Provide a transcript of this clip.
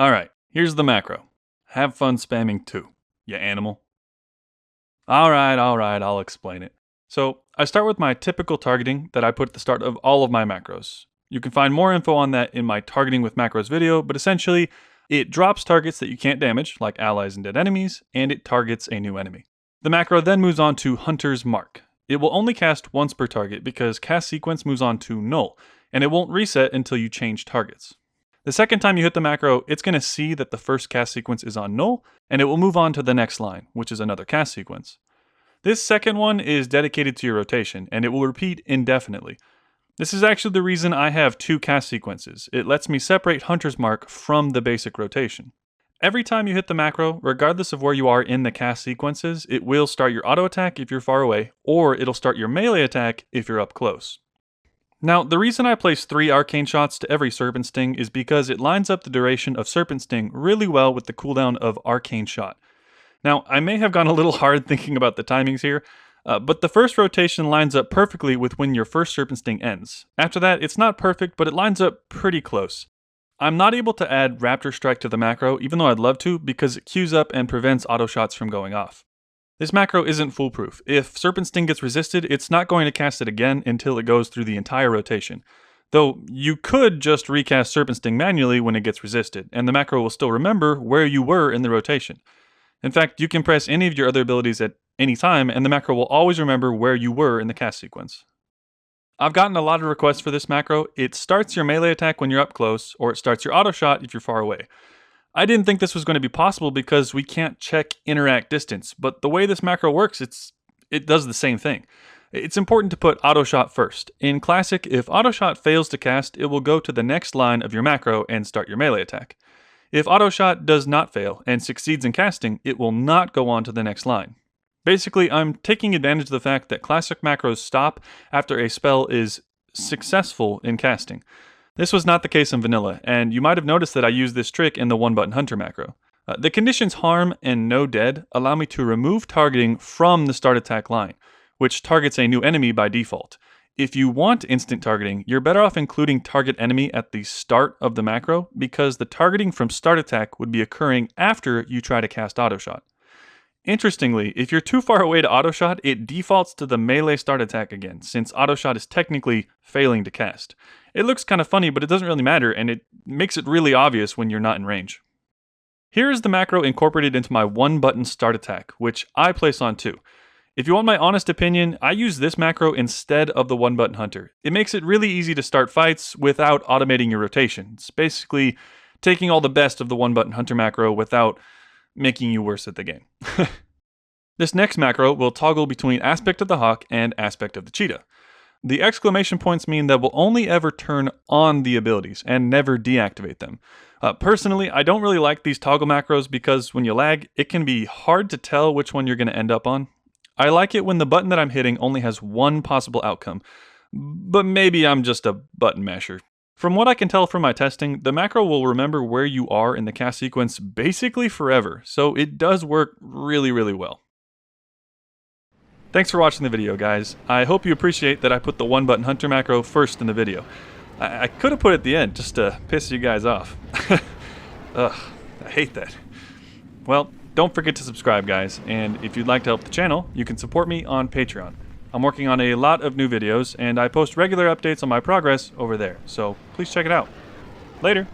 Alright, here's the macro. Have fun spamming 2, you animal. Alright, I'll explain it. So, I start with my typical targeting that I put at the start of all of my macros. You can find more info on that in my targeting with macros video, but essentially, it drops targets that you can't damage, like allies and dead enemies, and it targets a new enemy. The macro then moves on to Hunter's Mark. It will only cast once per target because cast sequence moves on to null, and it won't reset until you change targets. The second time you hit the macro, it's going to see that the first cast sequence is on null, and it will move on to the next line, which is another cast sequence. This second one is dedicated to your rotation, and it will repeat indefinitely. This is actually the reason I have 2 cast sequences. It lets me separate Hunter's Mark from the basic rotation. Every time you hit the macro, regardless of where you are in the cast sequences, it will start your auto attack if you're far away, or it'll start your melee attack if you're up close. Now, the reason I place 3 arcane shots to every Serpent Sting is because it lines up the duration of Serpent Sting really well with the cooldown of arcane shot. Now, I may have gone a little hard thinking about the timings here, but the first rotation lines up perfectly with when your first Serpent Sting ends. After that, it's not perfect, but it lines up pretty close. I'm not able to add Raptor Strike to the macro, even though I'd love to, because it queues up and prevents auto shots from going off. This macro isn't foolproof. If Serpent Sting gets resisted, it's not going to cast it again until it goes through the entire rotation. Though, you could just recast Serpent Sting manually when it gets resisted, and the macro will still remember where you were in the rotation. In fact, you can press any of your other abilities at any time, and the macro will always remember where you were in the cast sequence. I've gotten a lot of requests for this macro. It starts your melee attack when you're up close, or it starts your auto shot if you're far away. I didn't think this was going to be possible because we can't check interact distance, but the way this macro works, it does the same thing. It's important to put auto shot first. In Classic, if auto shot fails to cast, it will go to the next line of your macro and start your melee attack. If auto shot does not fail and succeeds in casting, it will not go on to the next line. Basically, I'm taking advantage of the fact that Classic macros stop after a spell is successful in casting. This was not the case in Vanilla, and you might have noticed that I used this trick in the one-button Hunter macro. The conditions harm and no dead allow me to remove targeting from the start attack line, which targets a new enemy by default. If you want instant targeting, you're better off including target enemy at the start of the macro, because the targeting from start attack would be occurring after you try to cast auto shot. Interestingly, if you're too far away to auto shot, it defaults to the melee start attack again, since auto shot is technically failing to cast. It looks kind of funny, but it doesn't really matter, and it makes it really obvious when you're not in range. Here is the macro incorporated into my one-button start attack, which I place on 2. If you want my honest opinion, I use this macro instead of the one-button Hunter. It makes it really easy to start fights without automating your rotation. It's basically taking all the best of the one-button Hunter macro without making you worse at the game. This next macro will toggle between Aspect of the Hawk and Aspect of the Cheetah. The exclamation points mean that we'll only ever turn on the abilities and never deactivate them. Personally, I don't really like these toggle macros because when you lag, it can be hard to tell which one you're going to end up on. I like it when the button that I'm hitting only has one possible outcome, but maybe I'm just a button masher. From what I can tell from my testing, the macro will remember where you are in the cast sequence basically forever, so it does work really, really well. Thanks for watching the video, guys. I hope you appreciate that I put the one-button Hunter macro first in the video. I could have put it at the end just to piss you guys off. Ugh, I hate that. Well, don't forget to subscribe, guys, and if you'd like to help the channel, you can support me on Patreon. I'm working on a lot of new videos, and I post regular updates on my progress over there, so please check it out. Later!